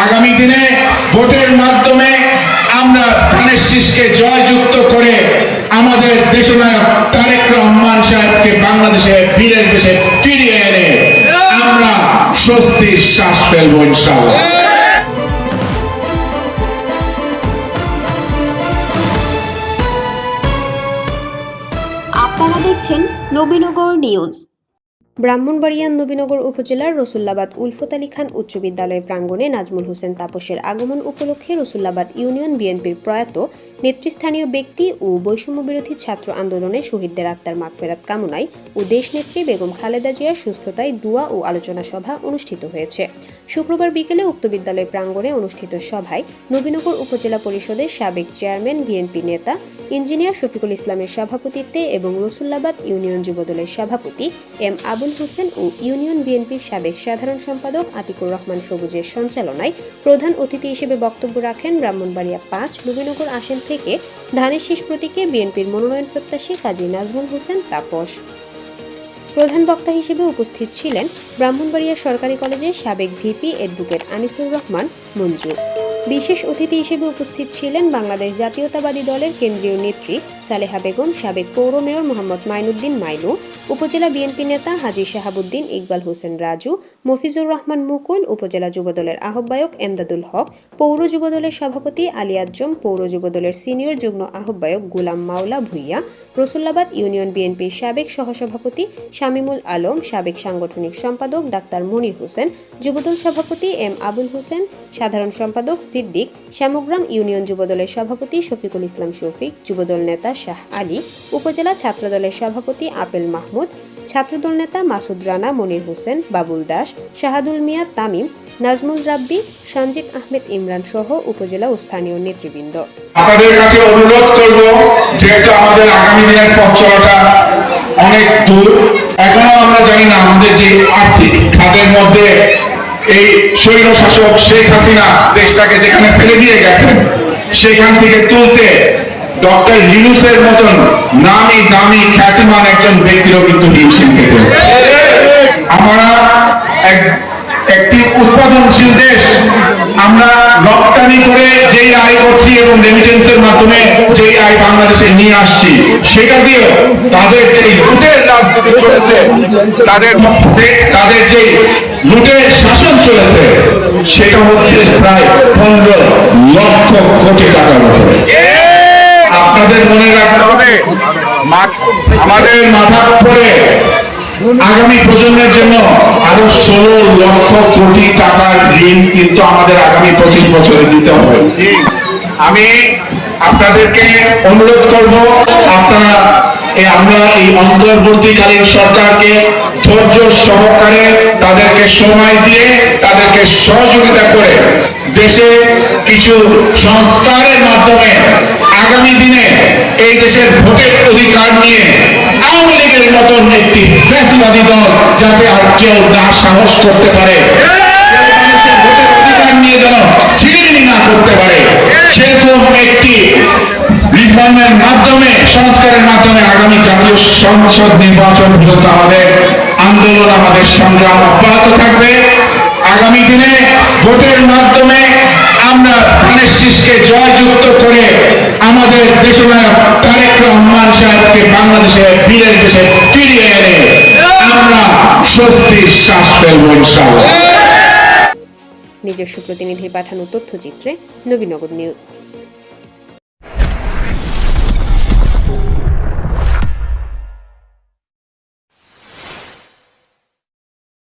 আগামী দিনে ভোটের মাধ্যমে আমরা ধানের শীষকে জয়যুক্ত করে আমাদের দেশনায়ক তারেক রহমান সাহেবকে বাংলাদেশে বীরের দেশে ফিরিয়ে এনে আমরা স্বস্তির শ্বাস ফেলবো ইনশাআল্লাহ। আপনারা দেখছেন নবীনগর নিউজ। ব্রাহ্মণবাড়িয়ার নবীনগর উপজেলার রসুল্লাবাদ উলফত আলী খান উচ্চ বিদ্যালয় প্রাঙ্গণে নাজমুল হোসেন তাপসের আগমন উপলক্ষে রসুল্লাবাদ ইউনিয়ন বিএনপির প্রয়াত নেতৃস্থানীয় ব্যক্তি ও বৈষম্য বিরোধী ছাত্র আন্দোলনে শহীদদের আত্মার মাগফিরাত কামনায় ও দেশনেত্রী বেগম খালেদা জিয়ার সুস্থতায় দোয়া ও আলোচনা সভা অনুষ্ঠিত হয়েছে। শুক্রবার বিকেলে উক্ত বিদ্যালয় প্রাঙ্গণে অনুষ্ঠিত সভায় নবীনগর উপজেলা পরিষদের সাবেক চেয়ারম্যান বিএনপি নেতা ইঞ্জিনিয়ার শফিকুল ইসলামের সভাপতিত্বে এবং রসুল্লাবাদ ইউনিয়ন যুবদলের সভাপতি এম আবুল হোসেন ও ইউনিয়ন বিএনপির সাবেক সাধারণ সম্পাদক আতিকুর রহমান সবুজের সঞ্চালনায় প্রধান অতিথি হিসেবে বক্তব্য রাখেন ব্রাহ্মণবাড়িয়া ৫ নবীনগর আসন থেকে ধানের শীষ প্রতীকে বিএনপির মনোনয়ন প্রত্যাশী কাজী নাজমুল হোসেন তাপস। প্রধান বক্তা হিসেবে উপস্থিত ছিলেন ব্রাহ্মণবাড়িয়া সরকারি কলেজের সাবেক ভিপি অ্যাডভোকেট আনিসুর রহমান মঞ্জু। বিশেষ অতিথি হিসেবে উপস্থিত ছিলেন বাংলাদেশ জাতীয়তাবাদী দলের কেন্দ্রীয় নেত্রী সালেহা বেগম, সাবেক পৌর মেয়র মোহাম্মদ মাইনুদ্দিন মাইনু, উপজেলা বিএনপি নেতা হাজী শাহাবুদ্দিন ইকবাল হোসেন রাজু, মফিজুর রহমান মুকুল, উপজেলা যুবদলের আহ্বায়ক এমদাদুল হক, পৌর যুবদলের সভাপতি আলী আজম, পৌর যুবদলের সিনিয়র যুগ্ম আহ্বায়ক গোলাম মাওলা ভুইয়া, রসুল্লাবাদ ইউনিয়ন বিএনপির সাবেক সহসভাপতি শামিমুল আলম, সাবেক সাংগঠনিক সম্পাদক ডাক্তার মনির হোসেন, যুবদল সভাপতি এম আবুল হোসেন, সাধারণ সম্পাদক সিদ্দিক, শ্যামগ্রাম ইউনিয়ন যুবদলের সভাপতি শফিকুল ইসলাম শফিক, যুবদল নেতা শাহ আলী, উপজেলা ছাত্রদলের সভাপতি আপেল মাহমুদ, ছাত্রদল নেতা মাসুদ রানা, মনির হোসেন, বাবুল দাস, শাহাদুল মিয়া তামিম, নাজমুল রাব্বি, সঞ্জিত আহমেদ ইমরান সহ উপজেলা ও স্থানীয় নেতৃবৃন্দ। আপনাদের কাছে অনুরোধ করব, যেহেতু আমাদের আগামী দিনের পথ চলাটা অনেক দূর, এখনো আমরা জানি না আমাদের যে আর্থিক খাতের মধ্যে এই স্বৈর শাসক শেখ হাসিনা দেশটাকে যেখানে ফেলে দিয়ে গেছেন সেখান থেকে তুলতে ডক্টর ইউনূসের মতন নামি দামি খ্যাতিমান একজন ব্যক্তিরও কিন্তু হিমশিম খেতে হচ্ছে। আমরা একটি উৎপাদনশীল দেশ, আমরা রপ্তানি করে যেই আয় করছি এবং রেমিটেন্সের মাধ্যমে যেই আয় বাংলাদেশে নিয়ে আসছি, সেটা দিয়ে তাদের যে লুটের রাজনীতি চলেছে, তাদের যে লুটের শাসন চলেছে, সেটা হচ্ছে প্রায় 15 লক্ষ কোটি টাকার উপরে। আপনাদের মনে রাখতে হবে, আমাদের মাথার উপরে আগামী প্রজন্মের জন্য আরো 16 লক্ষ কোটি টাকার ঋণ কিন্তু আমাদের আগামী 25 বছরে দিতে হবে। আমি আপনাদেরকে অনুরোধ করব, আপনারা আমরা এই অন্তর্বর্তীকালীন সরকারকে ধৈর্য সহকারে তাদেরকে সময় দিয়ে তাদেরকে সহযোগিতা করে দেশে কিছু সংস্কারের মাধ্যমে আগামী দিনে এই দেশের ভোটের অধিকার নিয়ে আওয়ামী লীগের মতন একটি ফ্যাসিবাদী দল যাতে আর কেউ না সাহস করতে পারে, মানুষের ভোটের অধিকার নিয়ে যেন ছিনিমিনি না করতে পারে, সেরকম একটি রিফর্মের মাধ্যমে, সংস্কারের মাধ্যমে আগামী জাতীয় সংসদ নির্বাচন পর্যন্ত আমাদের আন্দোলন, আমাদের সংগ্রাম অব্যাহত থাকবে। আগামী দিনে ভোটের মাধ্যমে আমরা ধানের শীষকে জয়যুক্ত করে আমাদের দেশনায়ক তারেক রহমান সাহেবকে বাংলাদেশে বীরের দেশে ফিরিয়ে এনে আমরা স্বস্তির শ্বাস ফেলবো ইনশাআল্লাহ। নিজস্ব প্রতিনিধি পাঠানো তথ্যচিত্রে নবীনগর নিউজ।